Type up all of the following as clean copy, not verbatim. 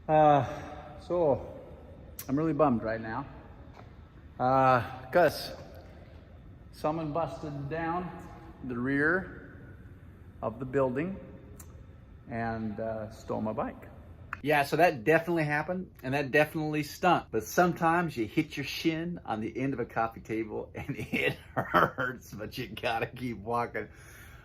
So I'm really bummed right now because someone busted down the rear of the building and stole my bike. Yeah, so that definitely happened, and that definitely stunk. But sometimes you hit your shin on the end of a coffee table and it hurts, but you gotta keep walking.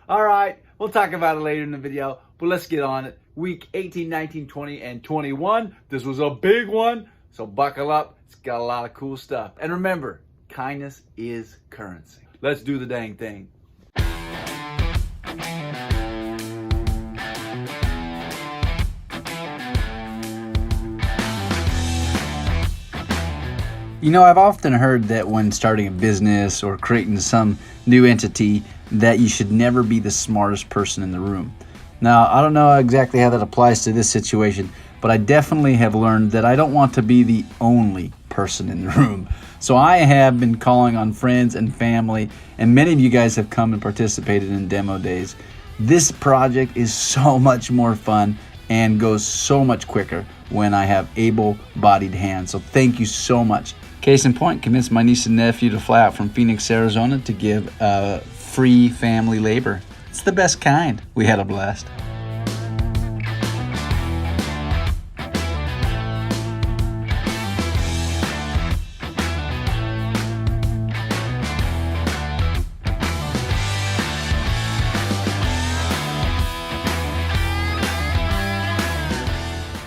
All right, we'll talk about it later in the video, but let's get on it. Week 18, 19, 20, and 21. This was a big one, so buckle up. It's got a lot of cool stuff. And remember, kindness is currency. Let's do the dang thing. You know, I've often heard that when starting a business or creating some new entity, that you should never be the smartest person in the room. Now, I don't know exactly how that applies to this situation, but I definitely have learned that I don't want to be the only person in the room. So I have been calling on friends and family, and many of you guys have come and participated in demo days. This project is so much more fun and goes so much quicker when I have able-bodied hands. So thank you so much. Case in point, convinced my niece and nephew to fly out from Phoenix, Arizona to give free family labor. It's the best kind. We had a blast.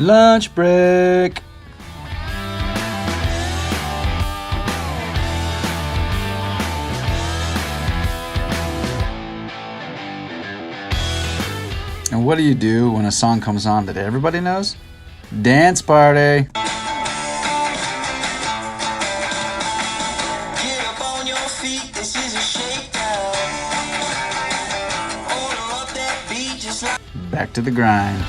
Lunch break. And what do you do when a song comes on that everybody knows? Dance party. Get up on your feet, this is a shakedown. Order up that beat just like Back to the grind.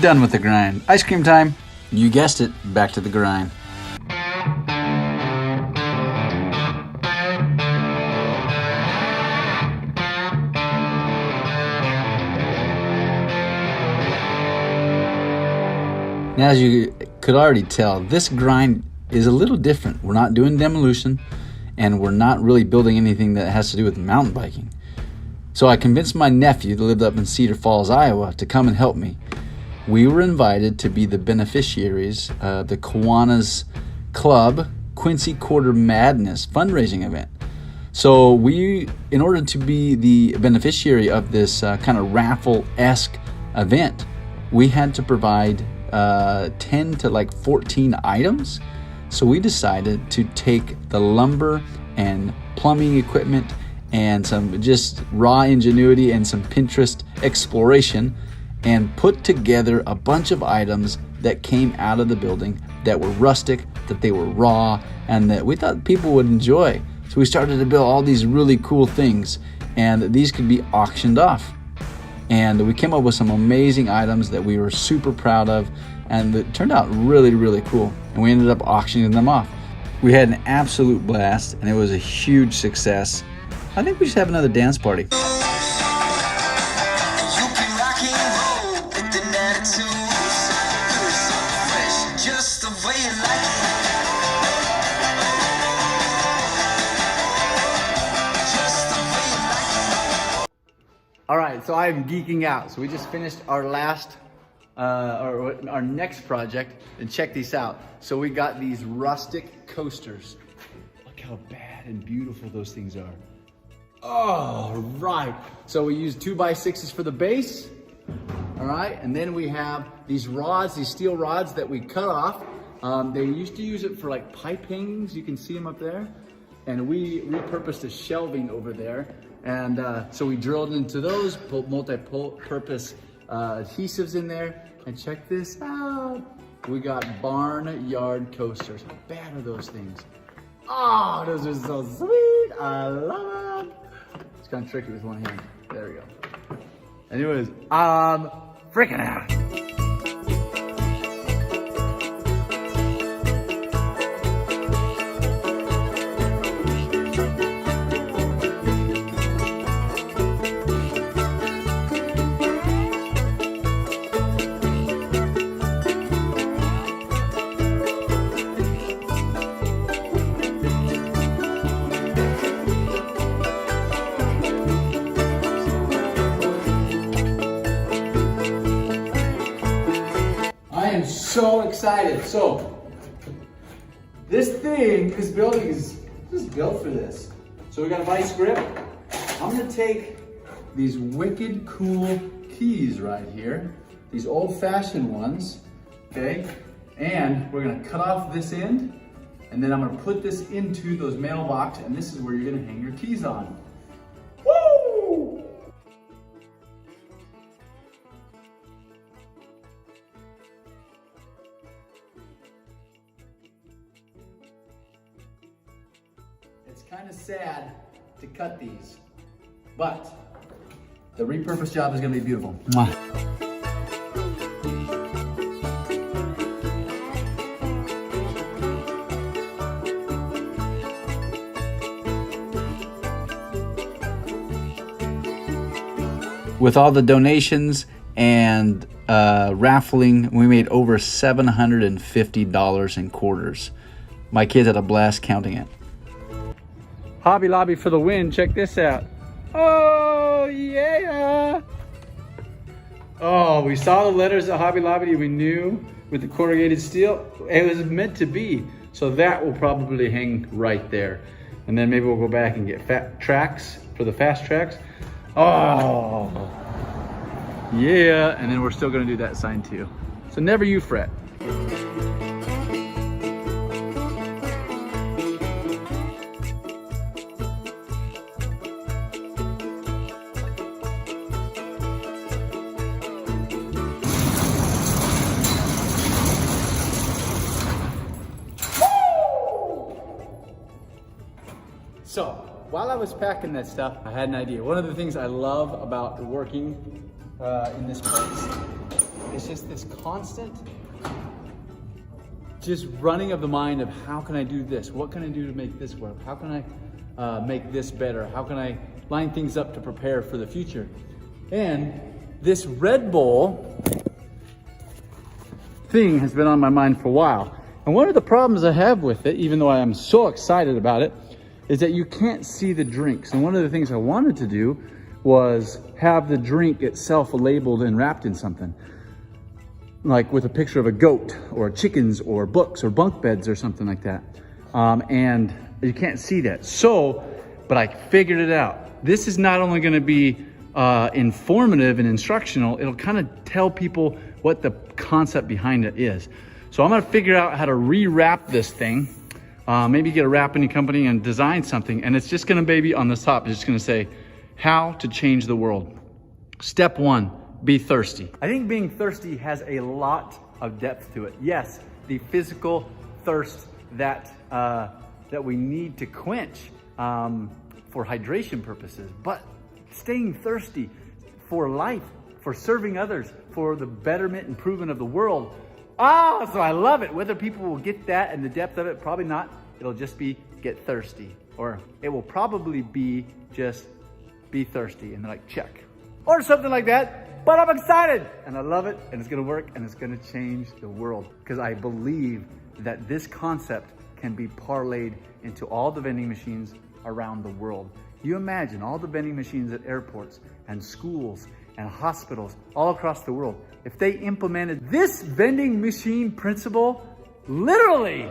Done with the grind. Ice cream time. You guessed it, back to the grind. Now, as you could already tell, this grind is a little different. We're not doing demolition, and we're not really building anything that has to do with mountain biking. So I convinced my nephew that lived up in Cedar Falls, Iowa, to come and help me. We were invited to be the beneficiaries of the Kiwanis Club Quincy Quarter Madness fundraising event. So we, in order to be the beneficiary of this kind of raffle-esque event, we had to provide 10 to like 14 items. So we decided to take the lumber and plumbing equipment and some just raw ingenuity and some Pinterest exploration and put together a bunch of items that came out of the building that were rustic, that they were raw, and that we thought people would enjoy. So we started to build all these really cool things, and these could be auctioned off. And we came up with some amazing items that we were super proud of, and it turned out really, really cool. And we ended up auctioning them off. We had an absolute blast, and it was a huge success. I think we should have another dance party. you can rock and roll with an attitude. You're so fresh, just the way you like it. Just the way you like it. All right, so I'm geeking out. So we just finished our last, our next project, and check these out. So we got these rustic coasters. Look how bad and beautiful those things are. Oh, right. So we use 2x6s for the base. All right, and then we have these rods, these steel rods that we cut off. They used to use it for like pipe hangings. You can see them up there. And we repurposed a shelving over there. And so we drilled into those, put multi-purpose adhesives in there. And check this out. We got barnyard coasters. How bad are those things? Oh, those are so sweet. I love them. It's kind of tricky with one hand. There we go. Anyways, I'm freaking out. so excited. So this building is just built for this. So we got a vice grip. I'm gonna take these wicked cool keys right here, these old-fashioned ones, okay? And we're gonna cut off this end, and then I'm gonna put this into those mailbox, and this is where you're gonna hang your keys on. Woo! It's kind of sad to cut these, but the repurposed job is gonna be beautiful. Mwah. With all the donations and raffling, we made over $750 in quarters. My kids had a blast counting it. Hobby Lobby for the win. Check this out. Oh, yeah. Oh, we saw the letters at Hobby Lobby. We knew with the corrugated steel, it was meant to be. So that will probably hang right there. And then maybe we'll go back and get fat tracks for the fast tracks. Oh, yeah. And then we're still gonna do that sign too. So never you fret. So, while I was packing that stuff, I had an idea. One of the things I love about working in this place is just this constant just running of the mind of how can I do this? What can I do to make this work? How can I make this better? How can I line things up to prepare for the future? And this Red Bull thing has been on my mind for a while. And one of the problems I have with it, even though I am so excited about it, is that you can't see the drinks. And one of the things I wanted to do was have the drink itself labeled and wrapped in something, like with a picture of a goat or chickens or books or bunk beds or something like that. And you can't see that. So, but I figured it out. This is not only gonna be informative and instructional, it'll kind of tell people what the concept behind it is. So I'm gonna figure out how to rewrap this thing. Maybe get a wrapping company and design something, and it's just gonna maybe on the top, it's just gonna say, how to change the world. Step 1, be thirsty. I think being thirsty has a lot of depth to it. Yes, the physical thirst that we need to quench for hydration purposes, but staying thirsty for life, for serving others, for the betterment and improvement of the world. So I love it. Whether people will get that and the depth of it, probably not. It'll just be get thirsty, or it will probably be just be thirsty and they're like, check, or something like that. But I'm excited and I love it, and it's gonna work, and it's gonna change the world, because I believe that this concept can be parlayed into all the vending machines around the world. You imagine all the vending machines at airports and schools and hospitals all across the world. If they implemented this vending machine principle, literally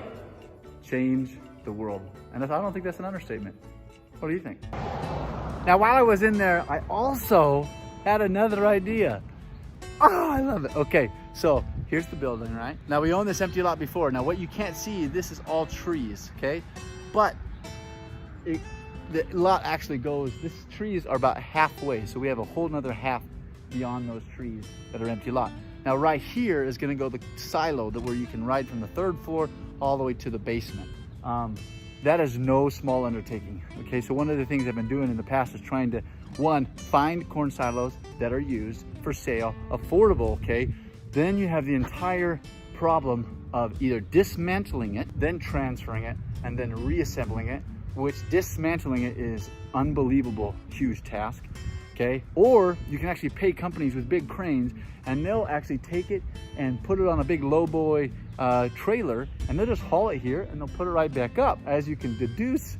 change the world. And I don't think that's an understatement. What do you think? Now, while I was in there, I also had another idea. Oh, I love it. Okay, so here's the building, right? Now, we owned this empty lot before. Now, what you can't see, this is all trees, okay? But the lot actually goes, these trees are about halfway, so we have a whole nother half beyond those trees that are empty lot. Now, right here is gonna go the silo where you can ride from the 3rd floor all the way to the basement. That is no small undertaking, okay? So one of the things I've been doing in the past is trying to, one, find corn silos that are used for sale, affordable, okay? Then you have the entire problem of either dismantling it, then transferring it, and then reassembling it, which dismantling it is unbelievable, huge task, okay? Or you can actually pay companies with big cranes, and they'll actually take it and put it on a big lowboy trailer, and they'll just haul it here and they'll put it right back up. As you can deduce,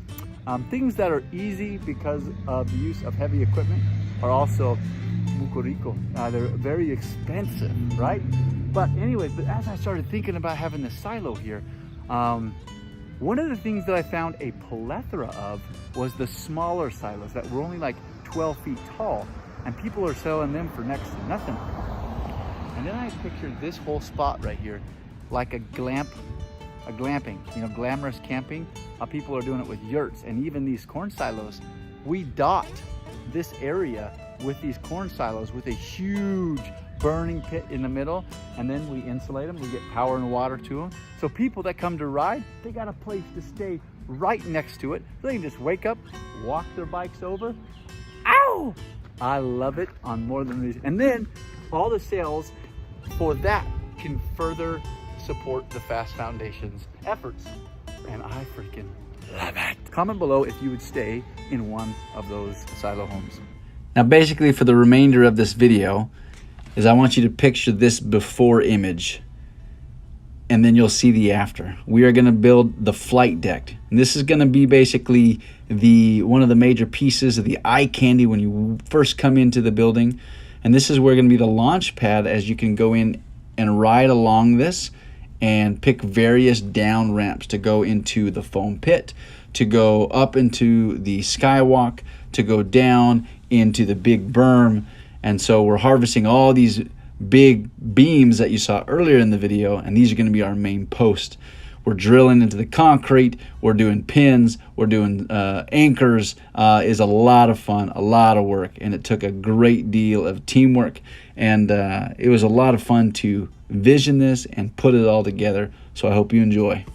things that are easy because of the use of heavy equipment are also Mucorico. They're very expensive, right? But anyways, but as I started thinking about having this silo here, one of the things that I found a plethora of was the smaller silos that were only like 12 feet tall, and people are selling them for next to nothing. And then I pictured this whole spot right here like a glamping, you know, glamorous camping. People are doing it with yurts, and even these corn silos. We dot this area with these corn silos with a huge burning pit in the middle, and then we insulate them. We get power and water to them. So people that come to ride, they got a place to stay right next to it. They can just wake up, walk their bikes over. Ow! I love it on more than these. And then all the sales for that can further support the FAST Foundation's efforts. And I freaking love it. Comment below if you would stay in one of those silo homes. Now basically for the remainder of this video is I want you to picture this before image, and then you'll see the after. We are gonna build the flight deck. And this is gonna be basically one of the major pieces of the eye candy when you first come into the building. And this is where gonna be the launch pad, as you can go in and ride along this and pick various down ramps to go into the foam pit, to go up into the skywalk, to go down into the big berm. And so we're harvesting all these big beams that you saw earlier in the video, and these are going to be our main post. We're drilling into the concrete, we're doing pins, we're doing anchors. Is a lot of fun, a lot of work, and it took a great deal of teamwork, and it was a lot of fun to vision this and put it all together. So I hope you enjoy.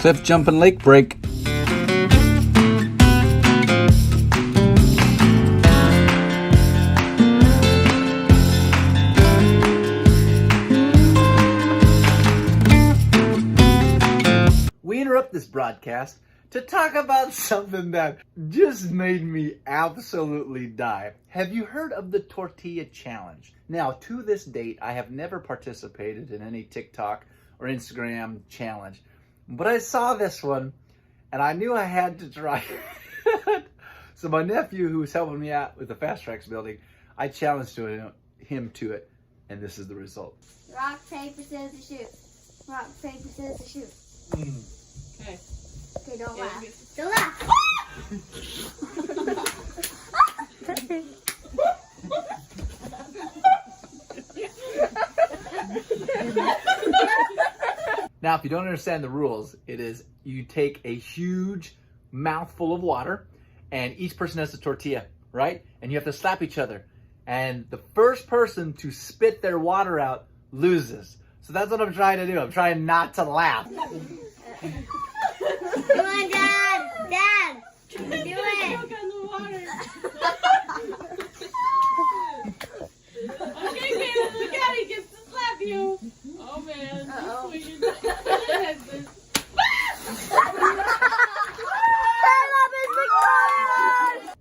Cliff jumping lake break. We interrupt this broadcast to talk about something that just made me absolutely die. Have you heard of the tortilla challenge? Now, to this date, I have never participated in any TikTok or Instagram challenge. But I saw this one, and I knew I had to try it. So my nephew, who was helping me out with the Fast Tracks building, I challenged him to it, and this is the result. Rock, paper, scissors, shoot. Rock, paper, scissors, shoot. Okay. Okay, don't Yeah, laugh. good. Don't laugh. Now, if you don't understand the rules, it is you take a huge mouthful of water, and each person has a tortilla, right? And you have to slap each other. And the first person to spit their water out loses. So that's what I'm trying to do. I'm trying not to laugh. Come on, Dad. Dad. Do it. Look on the water. Okay, Caleb, look out. He gets to slap you. Oh, man. Uh-oh. He's swinging.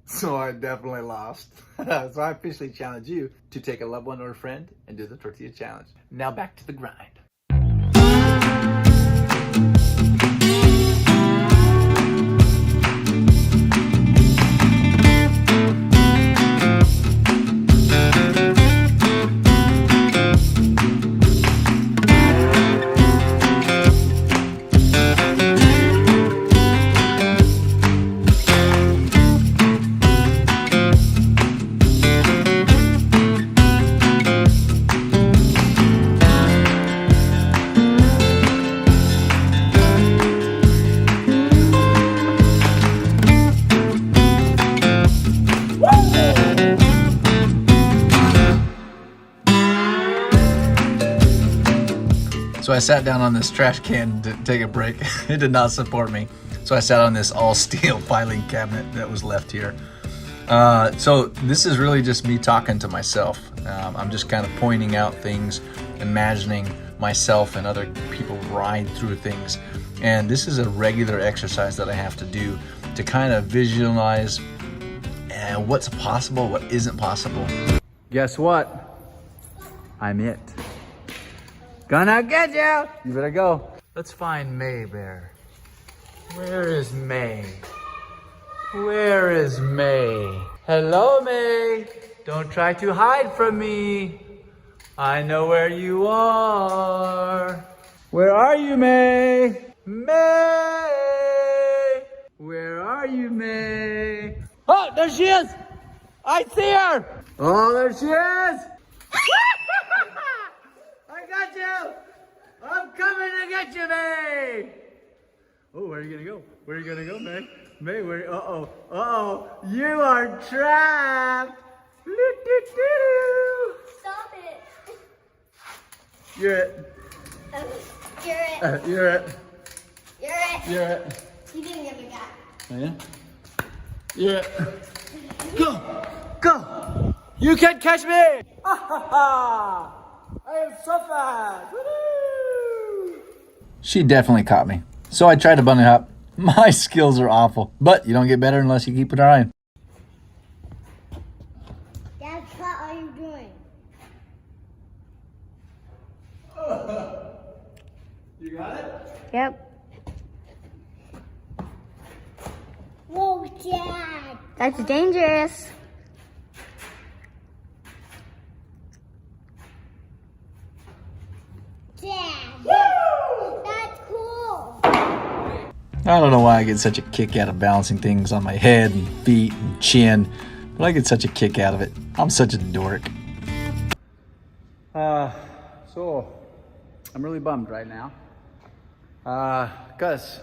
So I definitely lost. So I officially challenge you to take a loved one or a friend and do the tortilla challenge. Now back to the grind. So I sat down on this trash can to take a break. It did not support me. So I sat on this all steel filing cabinet that was left here. So this is really just me talking to myself. I'm just kind of pointing out things, imagining myself and other people ride through things. And this is a regular exercise that I have to do to kind of visualize what's possible, what isn't possible. Guess what? I'm it. Gonna get you! You better go. Let's find May Bear. Where is May? Where is May? Hello, May. Don't try to hide from me. I know where you are. Where are you, May? May! Where are you, May? Oh, there she is! I see her! Oh, there she is! I got you! I'm coming to get you, May! Oh, where are you gonna go? Where are you gonna go, May? May, where? Uh-oh, uh-oh, you are trapped! Stop it. You're it. You're it. You're it. You're it. You're it. You didn't get me back. Oh, yeah? You're it. Go! Go! You can't catch me! Ha ha ha! I am so fast! Woo-hoo! She definitely caught me. So I tried to bunny hop. My skills are awful, but you don't get better unless you keep trying. Dad, what are you doing? You got it? Yep. Whoa, Dad. That's dangerous. Dad. Woo! That's cool. I don't know why I get such a kick out of balancing things on my head and feet and chin, but I get such a kick out of it. I'm such a dork. So I'm really bummed right now. Because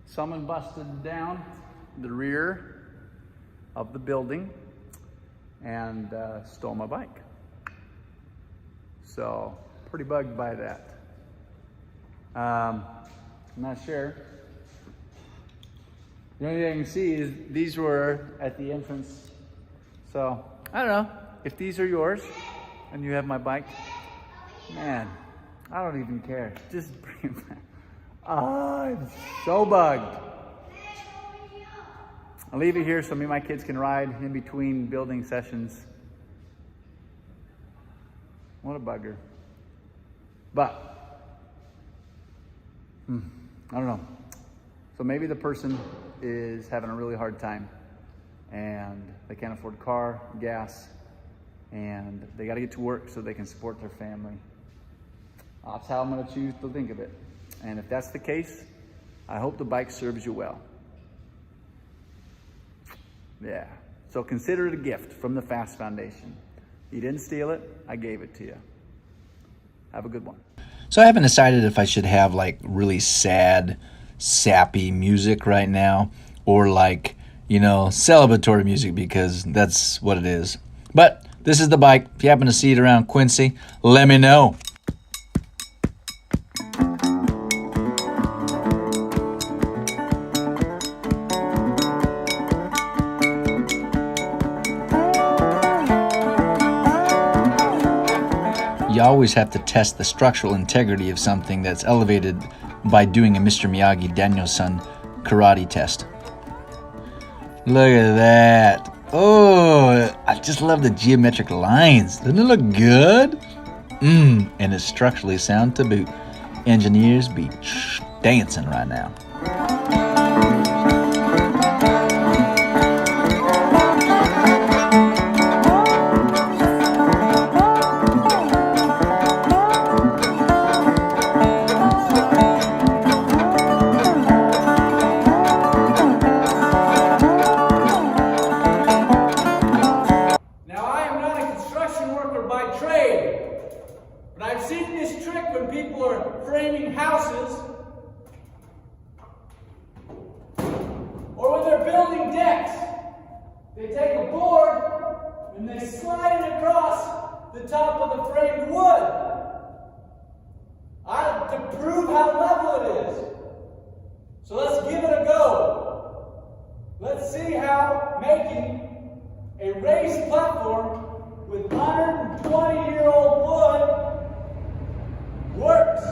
someone busted down the rear of the building and stole my bike. So pretty bugged by that. I'm not sure. The only thing I can see is these were at the entrance. So I don't know if these are yours and you have my bike. Man, I don't even care. Just bring it back. I'm so bugged. I'll leave it here so me and my kids can ride in between building sessions. What a bugger. But, I don't know. So maybe the person is having a really hard time and they can't afford car, gas, and they got to get to work so they can support their family. That's how I'm going to choose to think of it. And if that's the case, I hope the bike serves you well. Yeah. So consider it a gift from the PHAST Foundation. You didn't steal it, I gave it to you. Have a good one. So I haven't decided if I should have like really sad, sappy music right now or like, celebratory music, because that's what it is. But this is the bike. If you happen to see it around Quincy, let me know. You always have to test the structural integrity of something that's elevated by doing a Mr. Miyagi Daniel-san karate test. Look at that. Oh, I just love the geometric lines. Doesn't it look good? And it's structurally sound to boot. Engineers be dancing right now. Framing houses, or when they're building decks, they take a board and they slide it across the top of the framed wood to prove how level it is. So let's give it a go. Let's see how making a raised platform with 120-year-old wood works.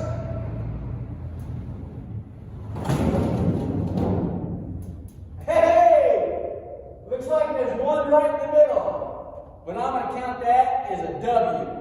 W.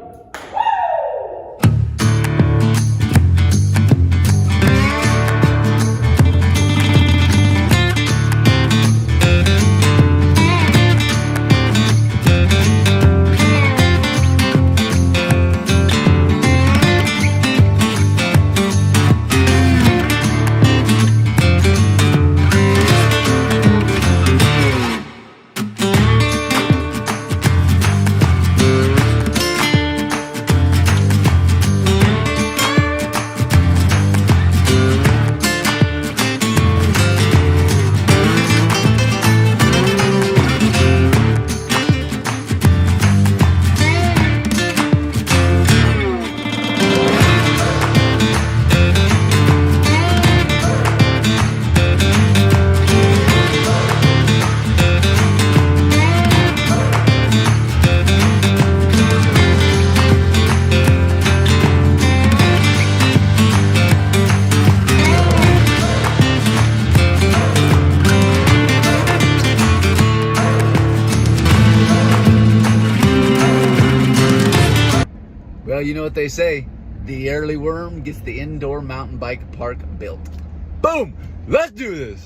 Well, you know what they say, the early worm gets the indoor mountain bike park built. Boom! Let's do this!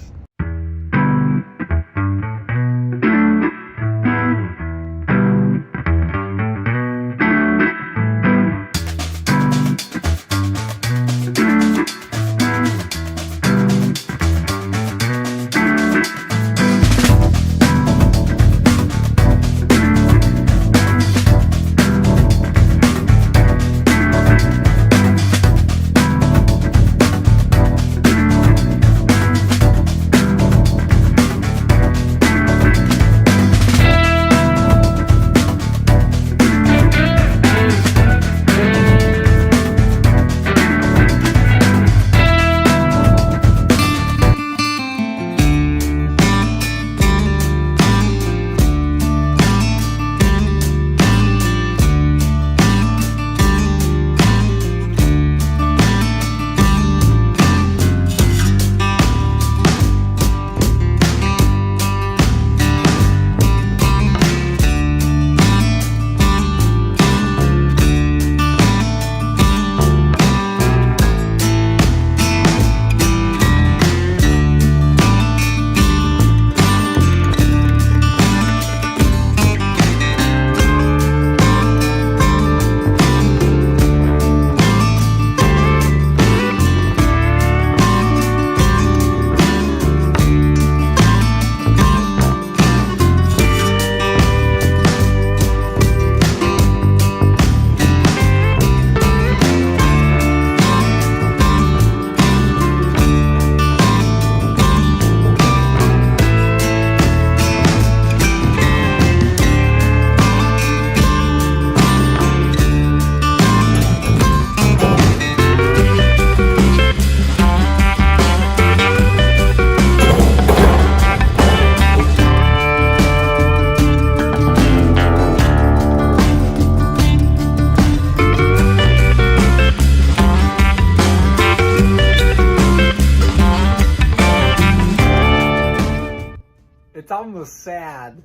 It's almost sad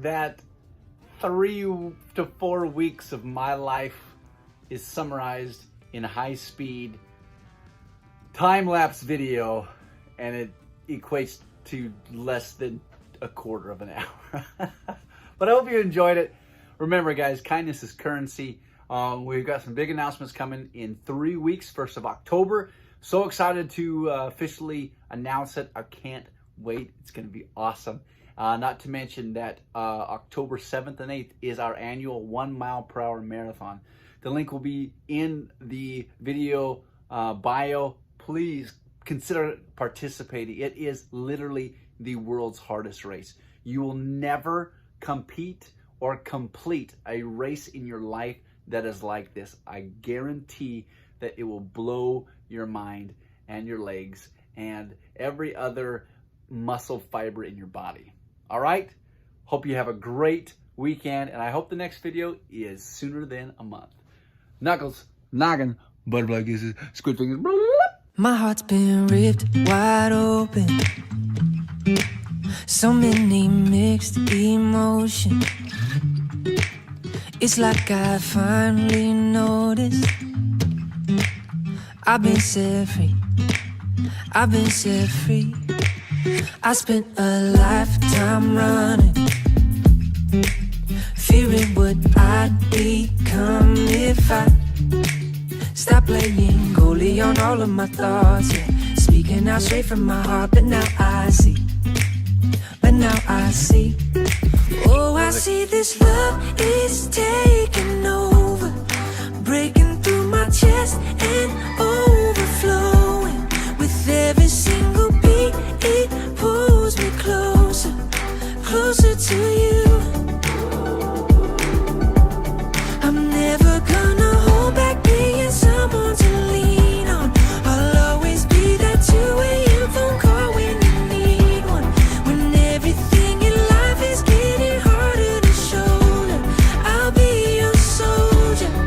that 3 to 4 weeks of my life is summarized in high-speed time-lapse video, and it equates to less than a quarter of an hour. But I hope you enjoyed it. Remember, guys, kindness is currency. We've got some big announcements coming in 3 weeks, 1st of October. So excited to officially announce it. I can't wait. It's going to be awesome. Not to mention that October 7th and 8th is our annual 1 mile per hour marathon. The link will be in the video bio. Please consider participating. It is literally the world's hardest race. You will never compete or complete a race in your life that is like this. I guarantee that it will blow your mind and your legs and every other muscle fiber in your body. All right? Hope you have a great weekend, and I hope the next video is sooner than a month. Knuckles, noggin, butterfly kisses, squid fingers. Blah, blah, blah. My heart's been ripped wide open. So many mixed emotions. It's like I finally noticed I've been set free. I've been set free. I spent a lifetime running, fearing what I'd become if I stopped playing goalie on all of my thoughts, yeah. Speaking out straight from my heart, but now I see. Oh, I see this love is taking